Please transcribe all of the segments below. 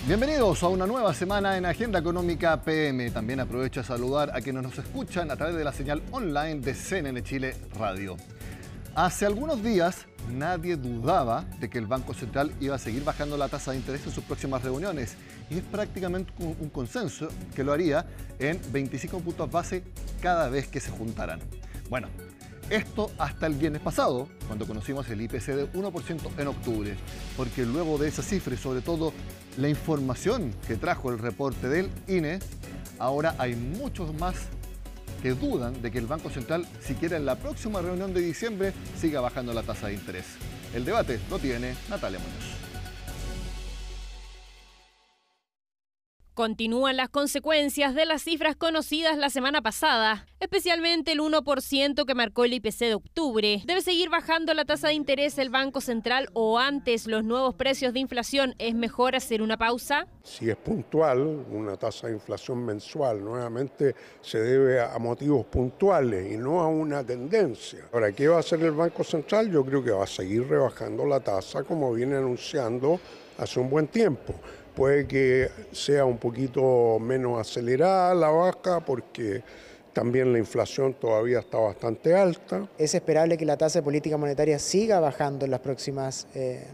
Bienvenidos a una nueva semana en Agenda Económica PM. También aprovecho a saludar a quienes nos escuchan a través de la señal online de CNN Chile Radio. Hace algunos días nadie dudaba de que el Banco Central iba a seguir bajando la tasa de interés en sus próximas reuniones y es prácticamente un consenso que lo haría en 25 puntos base cada vez que se juntaran. Bueno, esto hasta el viernes pasado, cuando conocimos el IPC de 1% en octubre, porque luego de esa cifra y sobre todo la información que trajo el reporte del INE, ahora hay muchos más que dudan de que el Banco Central, siquiera en la próxima reunión de diciembre, siga bajando la tasa de interés. El debate lo tiene Natalia Muñoz. Continúan las consecuencias de las cifras conocidas la semana pasada, especialmente el 1% que marcó el IPC de octubre. ¿Debe seguir bajando la tasa de interés el Banco Central o antes los nuevos precios de inflación es mejor hacer una pausa? Si es puntual, una tasa de inflación mensual, nuevamente se debe a motivos puntuales y no a una tendencia. Ahora, ¿qué va a hacer el Banco Central? Yo creo que va a seguir rebajando la tasa como viene anunciando hace un buen tiempo. Puede que sea un poquito menos acelerada la baja porque también la inflación todavía está bastante alta. Es esperable que la tasa de política monetaria siga bajando en las próximas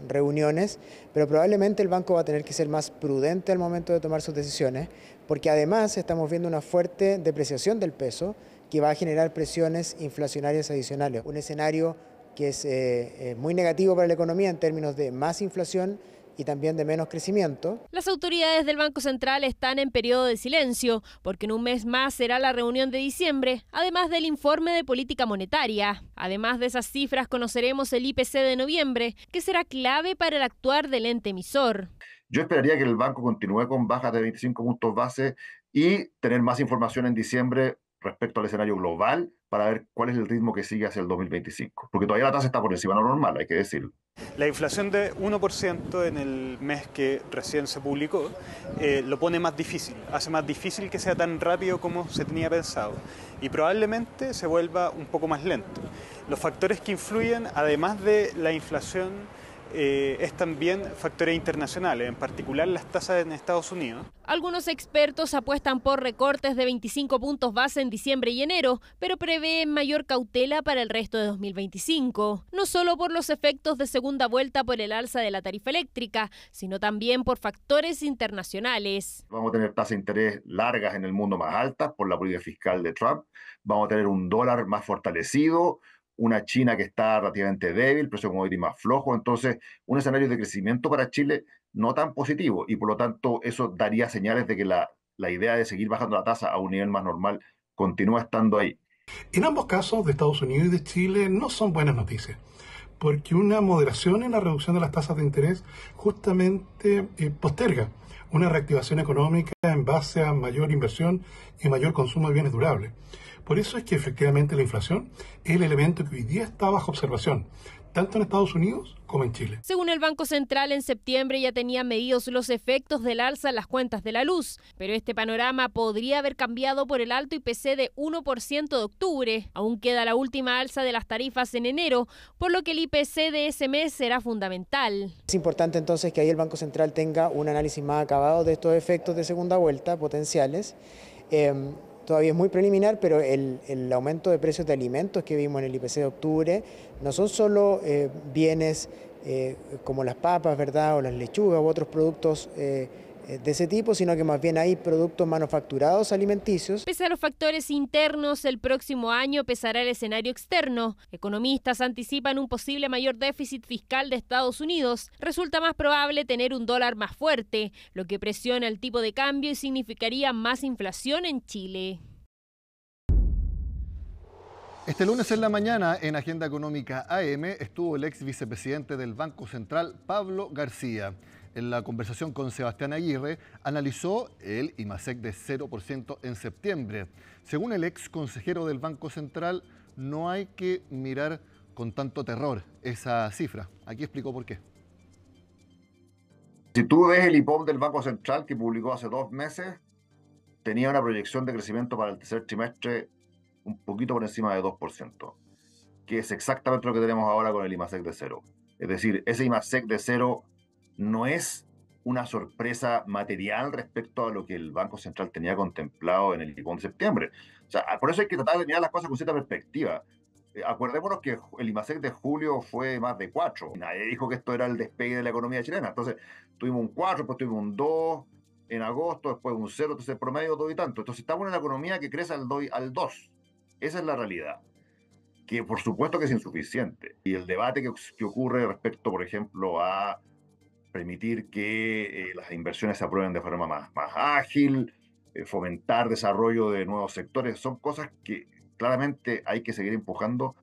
reuniones, pero probablemente el banco va a tener que ser más prudente al momento de tomar sus decisiones, porque además estamos viendo una fuerte depreciación del peso que va a generar presiones inflacionarias adicionales. Un escenario que es muy negativo para la economía en términos de más inflación y también de menos crecimiento. Las autoridades del Banco Central están en periodo de silencio, porque en un mes más será la reunión de diciembre, además del informe de política monetaria. Además de esas cifras, conoceremos el IPC de noviembre, que será clave para el actuar del ente emisor. Yo esperaría que el banco continúe con bajas de 25 puntos base y tener más información en diciembre respecto al escenario global para ver cuál es el ritmo que sigue hacia el 2025. Porque todavía la tasa está por encima de lo normal, hay que decirlo. La inflación de 1% en el mes que recién se publicó lo pone más difícil, hace más difícil que sea tan rápido como se tenía pensado y probablemente se vuelva un poco más lento. Los factores que influyen, además de la inflación, es también factores internacionales, en particular las tasas en Estados Unidos. Algunos expertos apuestan por recortes de 25 puntos base en diciembre y enero, pero prevén mayor cautela para el resto de 2025. No solo por los efectos de segunda vuelta por el alza de la tarifa eléctrica, sino también por factores internacionales. Vamos a tener tasas de interés largas en el mundo más altas por la política fiscal de Trump. Vamos a tener un dólar más fortalecido, una China que está relativamente débil, precio de commodity más flojo, entonces un escenario de crecimiento para Chile no tan positivo y por lo tanto eso daría señales de que la idea de seguir bajando la tasa a un nivel más normal continúa estando ahí. En ambos casos, de Estados Unidos y de Chile, no son buenas noticias, porque una moderación en la reducción de las tasas de interés justamente posterga una reactivación económica en base a mayor inversión y mayor consumo de bienes durables. Por eso es que efectivamente la inflación es el elemento que hoy día está bajo observación, tanto en Estados Unidos como en Chile. Según el Banco Central, en septiembre ya tenía medidos los efectos del alza en las cuentas de la luz, pero este panorama podría haber cambiado por el alto IPC de 1% de octubre. Aún queda la última alza de las tarifas en enero, por lo que el IPC de ese mes será fundamental. Es importante entonces que ahí el Banco Central tenga un análisis más acabado de estos efectos de segunda vuelta potenciales. Todavía es muy preliminar, pero el aumento de precios de alimentos que vimos en el IPC de octubre no son solo bienes como las papas, ¿verdad?, o las lechugas u otros productos de ese tipo, sino que más bien hay productos manufacturados alimenticios. Pese a los factores internos, el próximo año pesará el escenario externo. Economistas anticipan un posible mayor déficit fiscal de Estados Unidos. Resulta más probable tener un dólar más fuerte, lo que presiona el tipo de cambio y significaría más inflación en Chile. Este lunes en la mañana, en Agenda Económica AM, estuvo el ex vicepresidente del Banco Central, Pablo García. En la conversación con Sebastián Aguirre, analizó el IMASEC de 0% en septiembre. Según el ex consejero del Banco Central, no hay que mirar con tanto terror esa cifra. Aquí explicó por qué. Si tú ves el IPOM del Banco Central que publicó hace 2 meses, tenía una proyección de crecimiento para el tercer trimestre un poquito por encima de 2%, que es exactamente lo que tenemos ahora con el IMASEC de 0. Es decir, ese IMASEC de 0 no es una sorpresa material respecto a lo que el Banco Central tenía contemplado en el IPOM de septiembre. O sea, por eso hay que tratar de mirar las cosas con cierta perspectiva. Acordémonos que el IMASEC de julio fue más de 4. Nadie dijo que esto era el despegue de la economía chilena. Entonces, tuvimos un 4, después tuvimos un 2 en agosto, después un 0, entonces promedio 2 y tanto. Entonces, estamos en una economía que crece al 2. Esa es la realidad, que por supuesto que es insuficiente. Y el debate que ocurre respecto, por ejemplo, a permitir que las inversiones se aprueben de forma más ágil, fomentar desarrollo de nuevos sectores, son cosas que claramente hay que seguir empujando.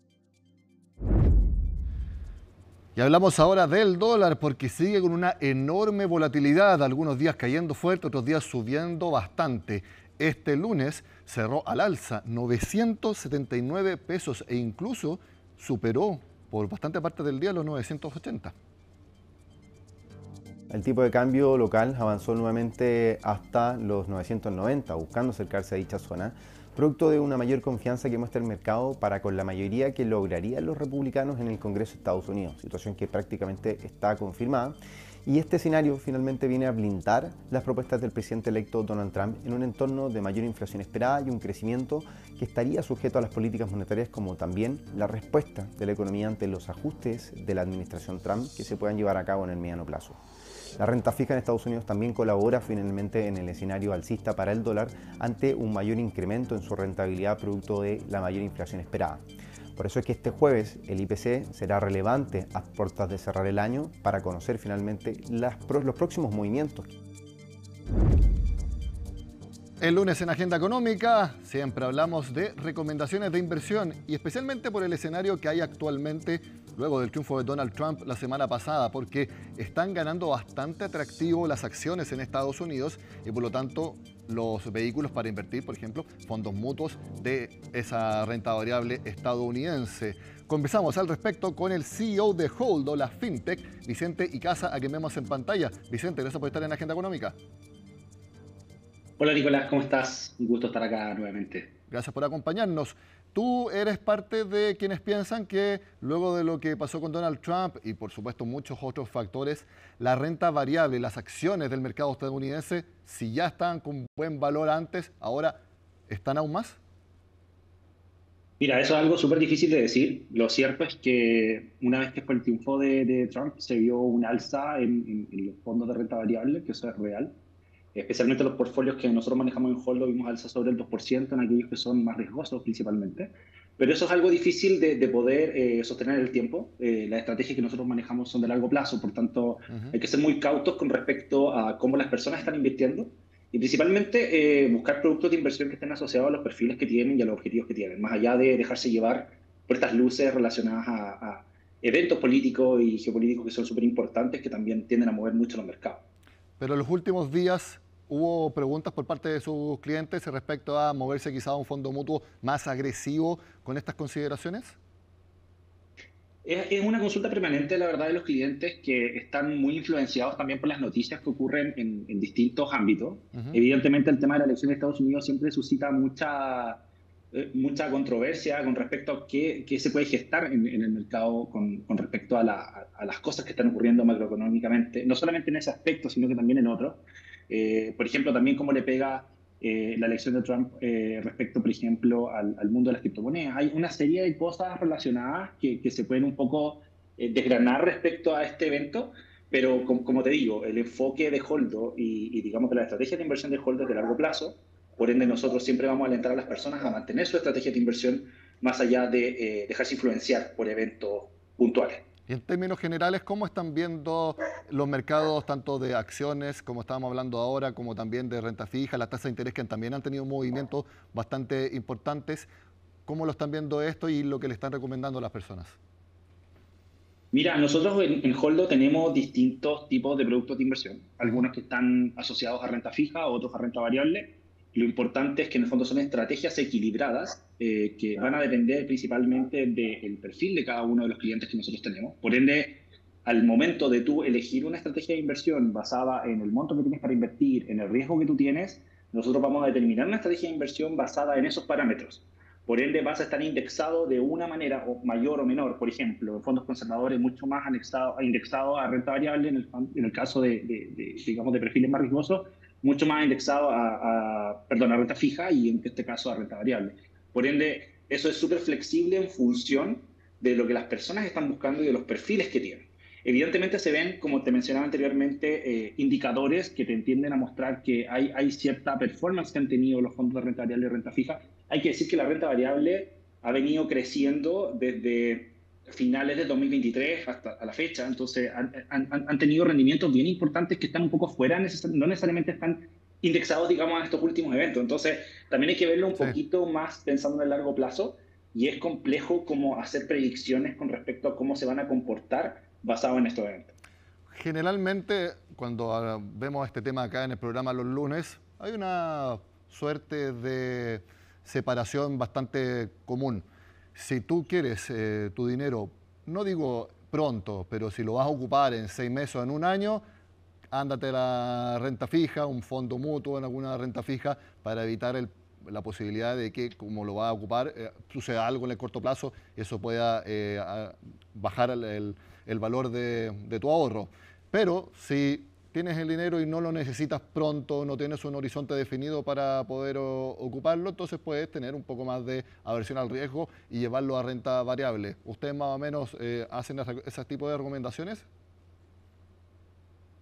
Y hablamos ahora del dólar porque sigue con una enorme volatilidad, algunos días cayendo fuerte, otros días subiendo bastante. Este lunes cerró al alza 979 pesos e incluso superó por bastante parte del día los 980. El tipo de cambio local avanzó nuevamente hasta los 990, buscando acercarse a dicha zona, producto de una mayor confianza que muestra el mercado para con la mayoría que lograrían los republicanos en el Congreso de Estados Unidos, situación que prácticamente está confirmada. Y este escenario finalmente viene a blindar las propuestas del presidente electo Donald Trump en un entorno de mayor inflación esperada y un crecimiento que estaría sujeto a las políticas monetarias, como también la respuesta de la economía ante los ajustes de la administración Trump que se puedan llevar a cabo en el mediano plazo. La renta fija en Estados Unidos también colabora finalmente en el escenario alcista para el dólar ante un mayor incremento en su rentabilidad producto de la mayor inflación esperada. Por eso es que este jueves el IPC será relevante a puertas de cerrar el año para conocer finalmente los próximos movimientos. El lunes en Agenda Económica siempre hablamos de recomendaciones de inversión y especialmente por el escenario que hay actualmente luego del triunfo de Donald Trump la semana pasada, porque están ganando bastante atractivo las acciones en Estados Unidos y por lo tanto los vehículos para invertir, por ejemplo, fondos mutuos de esa renta variable estadounidense. Conversamos al respecto con el CEO de Holdo, la FinTech, Vicente Icaza, a quien vemos en pantalla. Vicente, gracias por estar en Agenda Económica. Hola Nicolás, ¿cómo estás? Un gusto estar acá nuevamente. Gracias por acompañarnos. Tú eres parte de quienes piensan que luego de lo que pasó con Donald Trump y por supuesto muchos otros factores, la renta variable, las acciones del mercado estadounidense, si ya estaban con buen valor antes, ahora están aún más. Mira, eso es algo súper difícil de decir. Lo cierto es que una vez que fue el triunfo de Trump, se vio un alza en los fondos de renta variable, que eso es real. Especialmente los portfolios que nosotros manejamos en Holdo, vimos alza sobre el 2% en aquellos que son más riesgosos principalmente. Pero eso es algo difícil de poder sostener en el tiempo. Las estrategias que nosotros manejamos son de largo plazo, por tanto hay que ser muy cautos con respecto a cómo las personas están invirtiendo y principalmente buscar productos de inversión que estén asociados a los perfiles que tienen y a los objetivos que tienen, más allá de dejarse llevar por estas luces relacionadas a eventos políticos y geopolíticos que son súper importantes, que también tienden a mover mucho los mercados. Pero en los últimos días hubo preguntas por parte de sus clientes respecto a moverse quizá a un fondo mutuo más agresivo con estas consideraciones. Es una consulta permanente, la verdad, de los clientes que están muy influenciados también por las noticias que ocurren en distintos ámbitos. Evidentemente, el tema de la elección de Estados Unidos siempre suscita mucha controversia con respecto a qué se puede gestar en el mercado con respecto a las cosas que están ocurriendo macroeconómicamente, no solamente en ese aspecto, sino que también en otros. Por ejemplo, también cómo le pega la elección de Trump respecto, por ejemplo, al mundo de las criptomonedas. Hay una serie de cosas relacionadas que se pueden un poco desgranar respecto a este evento, pero como te digo, el enfoque de Holdo y digamos que la estrategia de inversión de Holdo es de largo plazo. Por ende, nosotros siempre vamos a alentar a las personas a mantener su estrategia de inversión más allá de dejarse influenciar por eventos puntuales. Y en términos generales, ¿cómo están viendo los mercados tanto de acciones, como estábamos hablando ahora, como también de renta fija, las tasas de interés que también han tenido movimientos bastante importantes? ¿Cómo lo están viendo esto y lo que le están recomendando a las personas? Mira, nosotros en Holdo tenemos distintos tipos de productos de inversión. Algunos que están asociados a renta fija, otros a renta variable. Lo importante es que en el fondo son estrategias equilibradas que van a depender principalmente del perfil de cada uno de los clientes que nosotros tenemos. Por ende, al momento de tú elegir una estrategia de inversión basada en el monto que tienes para invertir, en el riesgo que tú tienes, nosotros vamos a determinar una estrategia de inversión basada en esos parámetros. Por ende, vas a estar indexado de una manera o mayor o menor. Por ejemplo, fondos conservadores mucho más indexado a renta variable en el caso digamos, de perfiles más riesgosos, mucho más indexado a renta fija y en este caso a renta variable. Por ende, eso es súper flexible en función de lo que las personas están buscando y de los perfiles que tienen. Evidentemente se ven, como te mencionaba anteriormente, indicadores que te tienden a mostrar que hay cierta performance que han tenido los fondos de renta variable y renta fija. Hay que decir que la renta variable ha venido creciendo desde finales de 2023 hasta a la fecha, entonces han tenido rendimientos bien importantes que están un poco fuera, no necesariamente están indexados, digamos, a estos últimos eventos. Entonces también hay que verlo un poquito más pensando en el largo plazo, y es complejo como hacer predicciones con respecto a cómo se van a comportar basado en estos eventos. Generalmente, cuando vemos este tema acá en el programa los lunes, hay una suerte de separación bastante común. Si tú quieres tu dinero, no digo pronto, pero si lo vas a ocupar en 6 meses o en un año, ándate a la renta fija, un fondo mutuo en alguna renta fija, para evitar la posibilidad de que, como lo vas a ocupar, suceda algo en el corto plazo y eso pueda bajar el valor de tu ahorro. Pero si tienes el dinero y no lo necesitas pronto, no tienes un horizonte definido para poder ocuparlo, entonces puedes tener un poco más de aversión al riesgo y llevarlo a renta variable. ¿Ustedes más o menos hacen ese tipo de recomendaciones?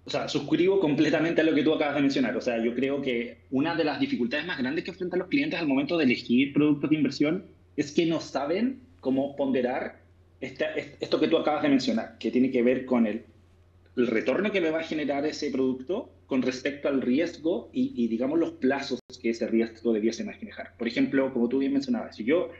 O sea, suscribo completamente a lo que tú acabas de mencionar. O sea, yo creo que una de las dificultades más grandes que enfrentan los clientes al momento de elegir productos de inversión es que no saben cómo ponderar esto que tú acabas de mencionar, que tiene que ver con el retorno que me va a generar ese producto con respecto al riesgo y digamos, los plazos que ese riesgo debiese manejar. Por ejemplo, como tú bien mencionabas, si yo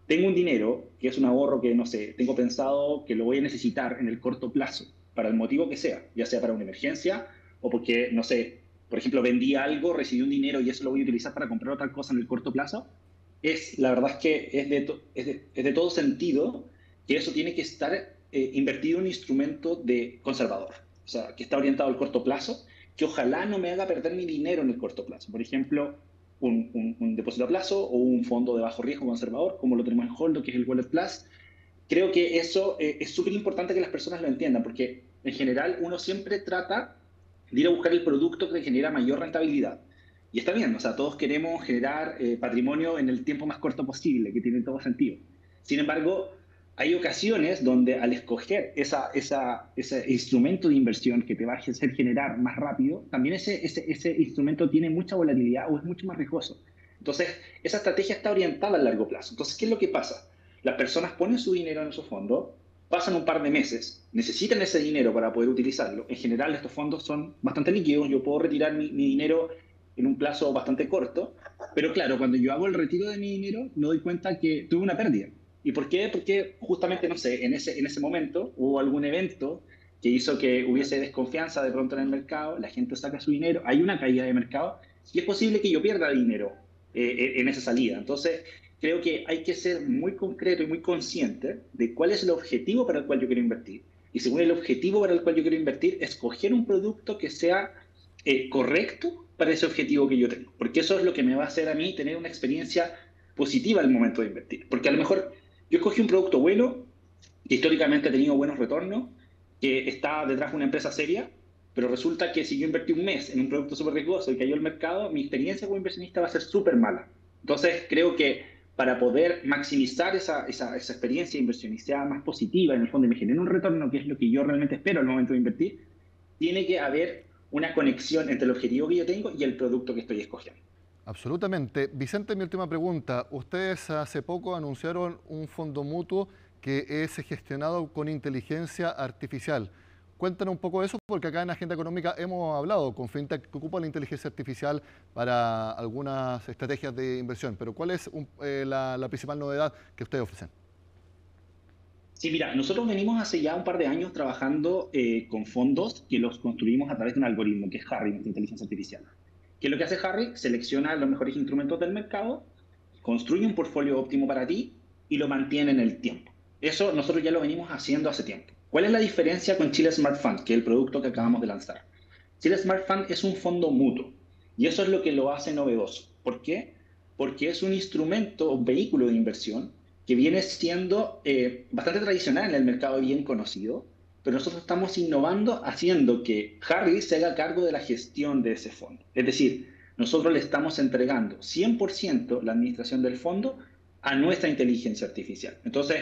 tengo un dinero que es un ahorro que, no sé, tengo pensado que lo voy a necesitar en el corto plazo, para el motivo que sea, ya sea para una emergencia o porque, no sé, por ejemplo, vendí algo, recibí un dinero y eso lo voy a utilizar para comprar otra cosa en el corto plazo, la verdad es que es de todo sentido que eso tiene que estar invertido en un instrumento conservador, o sea, que está orientado al corto plazo, que ojalá no me haga perder mi dinero en el corto plazo. Por ejemplo, un depósito a plazo o un fondo de bajo riesgo conservador, como lo tenemos en Holdo, que es el Wallet Plus. Creo que eso es súper importante que las personas lo entiendan, porque en general uno siempre trata de ir a buscar el producto que genera mayor rentabilidad. Y está bien, o sea, todos queremos generar patrimonio en el tiempo más corto posible, que tiene todo sentido. Sin embargo, hay ocasiones donde al escoger ese instrumento de inversión que te va a hacer generar más rápido, también ese instrumento tiene mucha volatilidad o es mucho más riesgoso. Entonces, esa estrategia está orientada a largo plazo. Entonces, ¿qué es lo que pasa? Las personas ponen su dinero en esos fondos, pasan un par de meses, necesitan ese dinero para poder utilizarlo. En general, estos fondos son bastante líquidos, yo puedo retirar mi dinero en un plazo bastante corto, pero claro, cuando yo hago el retiro de mi dinero, me doy cuenta que tuve una pérdida. ¿Y por qué? Porque justamente, no sé, en ese momento hubo algún evento que hizo que hubiese desconfianza de pronto en el mercado, la gente saca su dinero, hay una caída de mercado, y es posible que yo pierda dinero en esa salida. Entonces, creo que hay que ser muy concreto y muy consciente de cuál es el objetivo para el cual yo quiero invertir. Y según el objetivo para el cual yo quiero invertir, escoger un producto que sea correcto para ese objetivo que yo tengo. Porque eso es lo que me va a hacer a mí tener una experiencia positiva al momento de invertir. Porque a lo mejor yo escogí un producto bueno, que históricamente ha tenido buenos retornos, que está detrás de una empresa seria, pero resulta que si yo invertí un mes en un producto súper riesgoso y cayó el mercado, mi experiencia como inversionista va a ser súper mala. Entonces, creo que para poder maximizar esa experiencia de inversión y sea más positiva, en el fondo, y me genere un retorno, que es lo que yo realmente espero al momento de invertir, tiene que haber una conexión entre el objetivo que yo tengo y el producto que estoy escogiendo. Absolutamente. Vicente, mi última pregunta. Ustedes hace poco anunciaron un fondo mutuo que es gestionado con inteligencia artificial. Cuéntanos un poco de eso, porque acá en Agenda Económica hemos hablado con FinTech que ocupa la inteligencia artificial para algunas estrategias de inversión. Pero ¿cuál es la principal novedad que ustedes ofrecen? Sí, mira, nosotros venimos hace ya un par de años trabajando con fondos que los construimos a través de un algoritmo que es Harry, nuestra inteligencia artificial. ¿Qué es lo que hace Harry? Selecciona los mejores instrumentos del mercado, construye un portfolio óptimo para ti y lo mantiene en el tiempo. Eso nosotros ya lo venimos haciendo hace tiempo. ¿Cuál es la diferencia con Chile Smart Fund, que es el producto que acabamos de lanzar? Chile Smart Fund es un fondo mutuo y eso es lo que lo hace novedoso. ¿Por qué? porque es un instrumento, un vehículo de inversión que viene siendo bastante tradicional en el mercado, bien conocido, pero nosotros estamos innovando haciendo que Harris se haga cargo de la gestión de ese fondo. Es decir, nosotros le estamos entregando 100% la administración del fondo a nuestra inteligencia artificial. Entonces,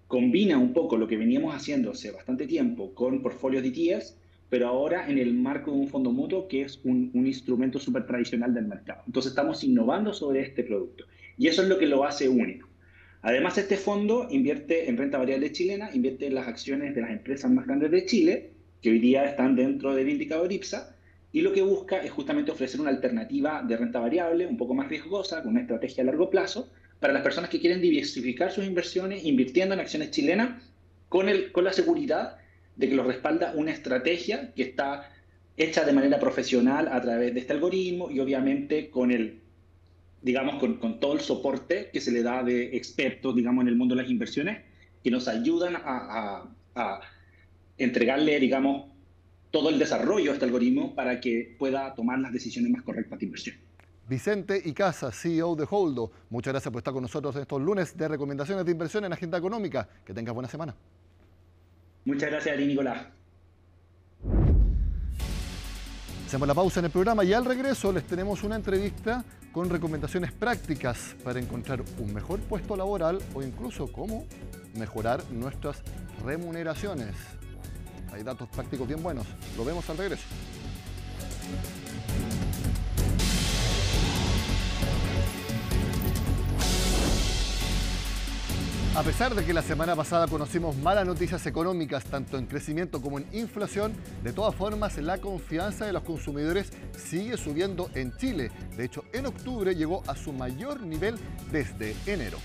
combina un poco lo que veníamos haciendo hace bastante tiempo con portfolios de ETFs, pero ahora en el marco de un fondo mutuo que es un instrumento súper tradicional del mercado. Entonces estamos innovando sobre este producto y eso es lo que lo hace único. Además, este fondo invierte en renta variable chilena, invierte en las acciones de las empresas más grandes de Chile, que hoy día están dentro del indicador IPSA, y lo que busca es justamente ofrecer una alternativa de renta variable un poco más riesgosa, con una estrategia a largo plazo, para las personas que quieren diversificar sus inversiones invirtiendo en acciones chilenas con la seguridad de que los respalda una estrategia que está hecha de manera profesional a través de este algoritmo y obviamente con con todo el soporte que se le da de expertos, digamos, en el mundo de las inversiones, que nos ayudan a entregarle, digamos, todo el desarrollo de este algoritmo para que pueda tomar las decisiones más correctas de inversión. Vicente Icaza, CEO de Holdo, muchas gracias por estar con nosotros en estos lunes de recomendaciones de inversión en Agenda Económica. Que tengas buena semana. Muchas gracias a ti, Nicolás. Hacemos la pausa en el programa y al regreso les tenemos una entrevista con recomendaciones prácticas para encontrar un mejor puesto laboral o incluso cómo mejorar nuestras remuneraciones. Hay datos prácticos bien buenos. Lo vemos al regreso. A pesar de que la semana pasada conocimos malas noticias económicas, tanto en crecimiento como en inflación, de todas formas la confianza de los consumidores sigue subiendo en Chile. De hecho, en octubre llegó a su mayor nivel desde enero.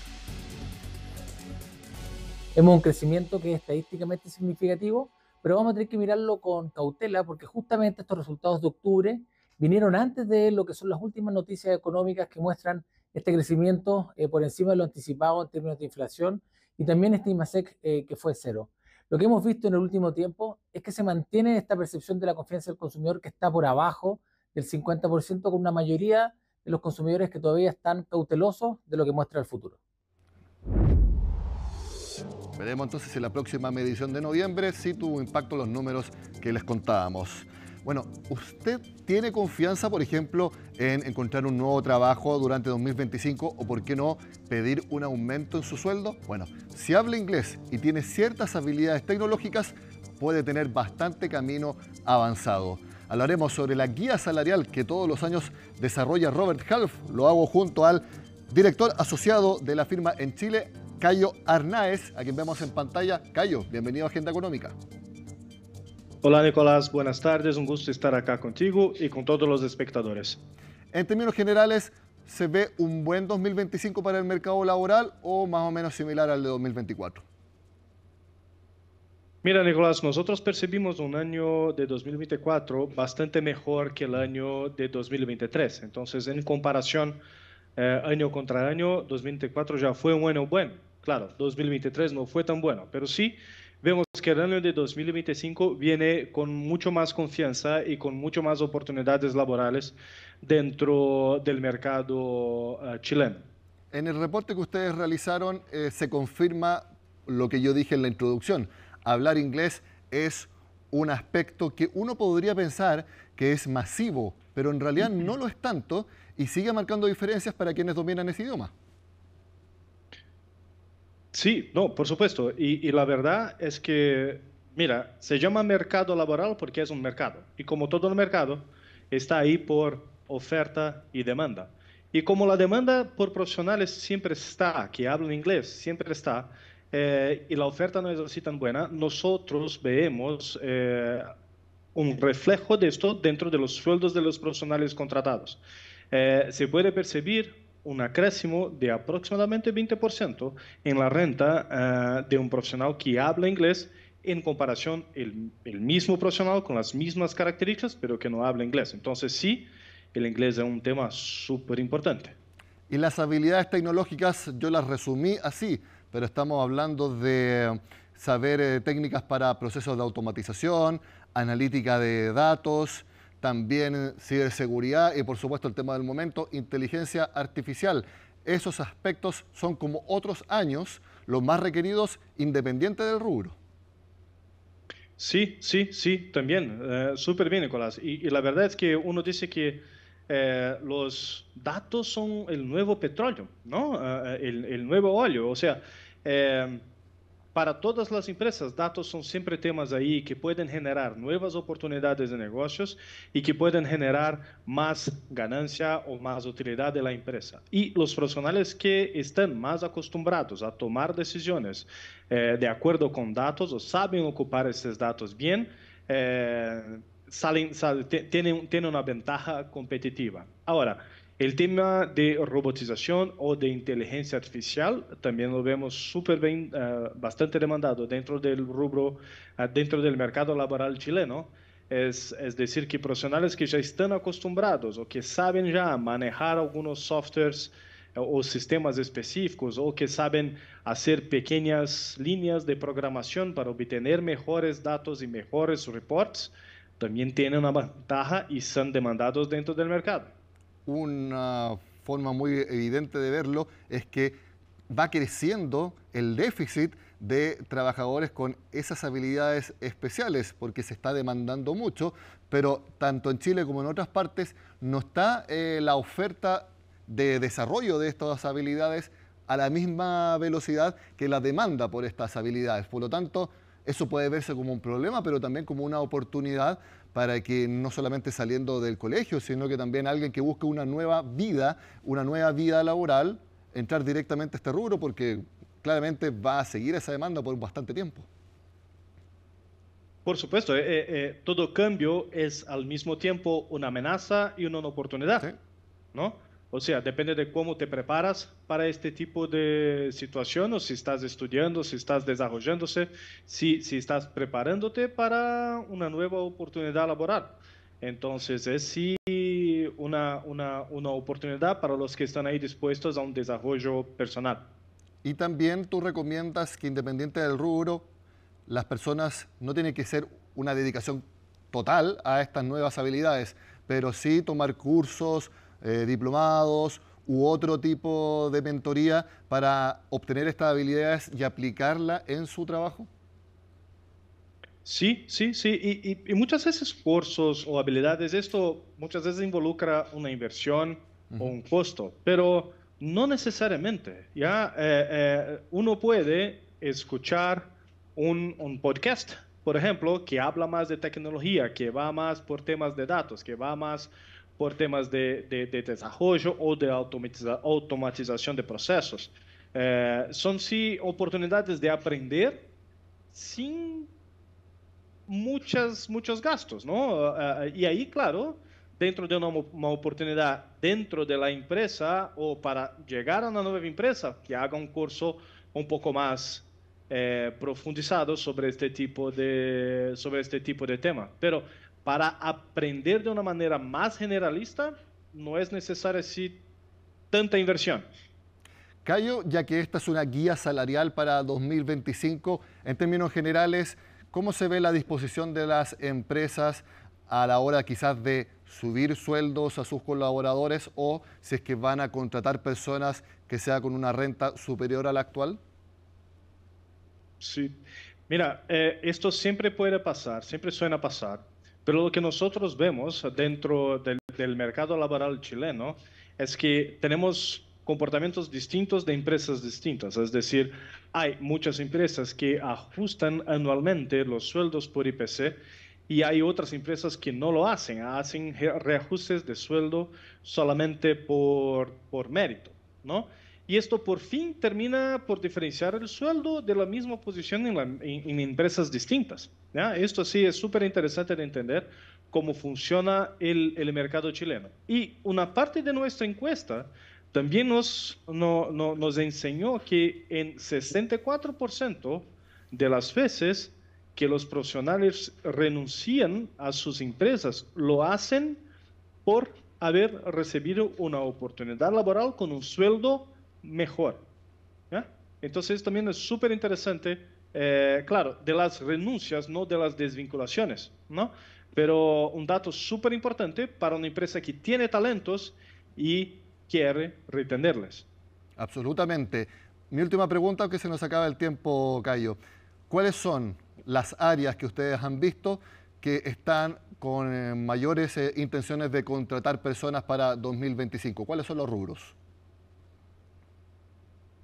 Vemos un crecimiento que es estadísticamente significativo, pero vamos a tener que mirarlo con cautela porque justamente estos resultados de octubre vinieron antes de lo que son las últimas noticias económicas que muestran este crecimiento por encima de lo anticipado en términos de inflación y también este IMASEC que fue cero. Lo que hemos visto en el último tiempo es que se mantiene esta percepción de la confianza del consumidor que está por abajo del 50%, con una mayoría de los consumidores que todavía están cautelosos de lo que muestra el futuro. Veremos entonces en la próxima medición de noviembre si tuvo impacto los números que les contábamos. Bueno, ¿usted tiene confianza, por ejemplo, en encontrar un nuevo trabajo durante 2025 o, por qué no, pedir un aumento en su sueldo? Bueno, si habla inglés y tiene ciertas habilidades tecnológicas, puede tener bastante camino avanzado. Hablaremos sobre la guía salarial que todos los años desarrolla Robert Half. Lo hago junto al director asociado de la firma en Chile, Cayo Arnaez, a quien vemos en pantalla. Cayo, bienvenido a Agenda Económica. Hola Nicolás, buenas tardes, un gusto estar acá contigo y con todos los espectadores. En términos generales, ¿se ve un buen 2025 para el mercado laboral o más o menos similar al de 2024? Mira Nicolás, nosotros percibimos un año de 2024 bastante mejor que el año de 2023. Entonces, en comparación año contra año, 2024 ya fue un año bueno. Claro, 2023 no fue tan bueno, pero sí vemos que el año de 2025 viene con mucho más confianza y con mucho más oportunidades laborales dentro del mercado chileno. En el reporte que ustedes realizaron se confirma lo que yo dije en la introducción. Hablar inglés es un aspecto que uno podría pensar que es masivo, pero en realidad no lo es tanto y sigue marcando diferencias para quienes dominan ese idioma. Sí, no, por supuesto. Y la verdad es que, mira, se llama mercado laboral porque es un mercado. Y como todo el mercado, está ahí por oferta y demanda. Y como la demanda por profesionales siempre está, que hablan inglés, siempre está, y la oferta no es así tan buena, nosotros vemos un reflejo de esto dentro de los sueldos de los profesionales contratados. Se puede percibir un acréscimo de aproximadamente 20% en la renta de un profesional que habla inglés en comparación el mismo profesional con las mismas características, pero que no habla inglés. Entonces sí, el inglés es un tema súper importante. Y las habilidades tecnológicas yo las resumí así, pero estamos hablando de saber técnicas para procesos de automatización, analítica de datos, también ciberseguridad y por supuesto el tema del momento, inteligencia artificial. Esos aspectos son como otros años los más requeridos independiente del rubro. Sí, también. Súper bien, Nicolás. Y la verdad es que uno dice que los datos son el nuevo petróleo, ¿no? El nuevo óleo. O sea, para todas las empresas, datos son siempre temas ahí que pueden generar nuevas oportunidades de negocios y que pueden generar más ganancia o más utilidad de la empresa. Y los profesionales que están más acostumbrados a tomar decisiones de acuerdo con datos o saben ocupar esos datos bien, tienen una ventaja competitiva. Ahora, el tema de robotización o de inteligencia artificial también lo vemos súper bien, bastante demandado dentro del rubro, dentro del mercado laboral chileno. Es decir, que profesionales que ya están acostumbrados o que saben ya manejar algunos softwares o sistemas específicos o que saben hacer pequeñas líneas de programación para obtener mejores datos y mejores reports, también tienen una ventaja y son demandados dentro del mercado. Una forma muy evidente de verlo es que va creciendo el déficit de trabajadores con esas habilidades especiales, porque se está demandando mucho, pero tanto en Chile como en otras partes no está la oferta de desarrollo de estas habilidades a la misma velocidad que la demanda por estas habilidades. Por lo tanto, eso puede verse como un problema, pero también como una oportunidad para que no solamente saliendo del colegio, sino que también alguien que busque una nueva vida laboral, entrar directamente a este rubro, porque claramente va a seguir esa demanda por bastante tiempo. Por supuesto, todo cambio es al mismo tiempo una amenaza y una oportunidad, ¿sí? ¿No? O sea, depende de cómo te preparas para este tipo de situación, o si estás estudiando, si estás desarrollándose, si estás preparándote para una nueva oportunidad laboral. Entonces, es sí una oportunidad para los que están ahí dispuestos a un desarrollo personal. Y también tú recomiendas que independiente del rubro, las personas no tienen que ser una dedicación total a estas nuevas habilidades, pero sí tomar cursos, diplomados u otro tipo de mentoría para obtener estas habilidades y aplicarla en su trabajo? Sí. Y muchas veces cursos o habilidades, esto muchas veces involucra una inversión o un costo, pero no necesariamente. ¿Ya? Uno puede escuchar un podcast, por ejemplo, que habla más de tecnología, que va más por temas de datos, que va más por temas de desarrollo o de automatización de procesos. Son sí oportunidades de aprender sin muchos gastos, ¿no? Y ahí, claro, dentro de una oportunidad dentro de la empresa o para llegar a una nueva empresa, que haga un curso un poco más profundizado sobre este tipo de tema. Pero para aprender de una manera más generalista, no es necesaria así tanta inversión. Cayo, ya que esta es una guía salarial para 2025, en términos generales, ¿cómo se ve la disposición de las empresas a la hora quizás de subir sueldos a sus colaboradores o si es que van a contratar personas que sea con una renta superior a la actual? Sí, mira, esto siempre puede pasar, siempre suena pasar, pero lo que nosotros vemos dentro del mercado laboral chileno es que tenemos comportamientos distintos de empresas distintas. Es decir, hay muchas empresas que ajustan anualmente los sueldos por IPC y hay otras empresas que no lo hacen, hacen reajustes de sueldo solamente por mérito, ¿no? Y esto por fin termina por diferenciar el sueldo de la misma posición en empresas distintas, ¿ya? Esto sí es súper interesante de entender cómo funciona el mercado chileno. Y una parte de nuestra encuesta también nos enseñó que en 64% de las veces que los profesionales renuncian a sus empresas, lo hacen por haber recibido una oportunidad laboral con un sueldo mejor, ¿ya? Entonces también es súper interesante, claro, de las renuncias, no de las desvinculaciones, ¿no? pero un dato súper importante para una empresa que tiene talentos y quiere retenerles. Absolutamente. Mi última pregunta, aunque se nos acaba el tiempo, Cayo. ¿Cuáles son las áreas que ustedes han visto que están con mayores intenciones de contratar personas para 2025? ¿Cuáles son los rubros?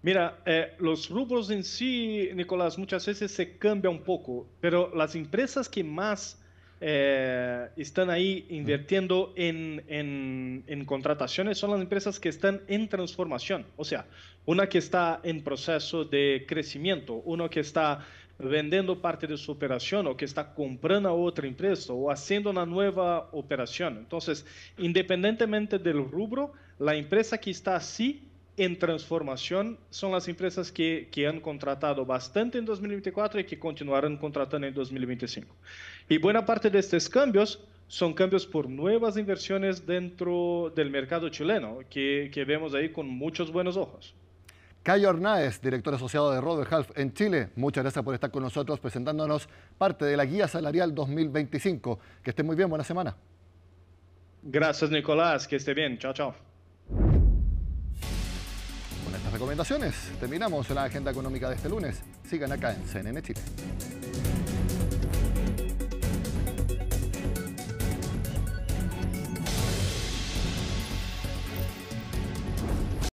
Mira, los rubros en sí, Nicolás, muchas veces se cambia un poco, pero las empresas que más están ahí invirtiendo en contrataciones son las empresas que están en transformación. O sea, una que está en proceso de crecimiento, uno que está vendiendo parte de su operación o que está comprando a otra empresa o haciendo una nueva operación. Entonces, independientemente del rubro, la empresa que está así en transformación son las empresas que han contratado bastante en 2024 y que continuarán contratando en 2025. Y buena parte de estos cambios son cambios por nuevas inversiones dentro del mercado chileno, que vemos ahí con muchos buenos ojos. Cayo Arnaez, director asociado de Robert Half en Chile, muchas gracias por estar con nosotros presentándonos parte de la Guía Salarial 2025. Que esté muy bien, buena semana. Gracias, Nicolás, que esté bien. Chao, chao. Con estas recomendaciones terminamos la agenda económica de este lunes. Sigan acá en CNN Chile.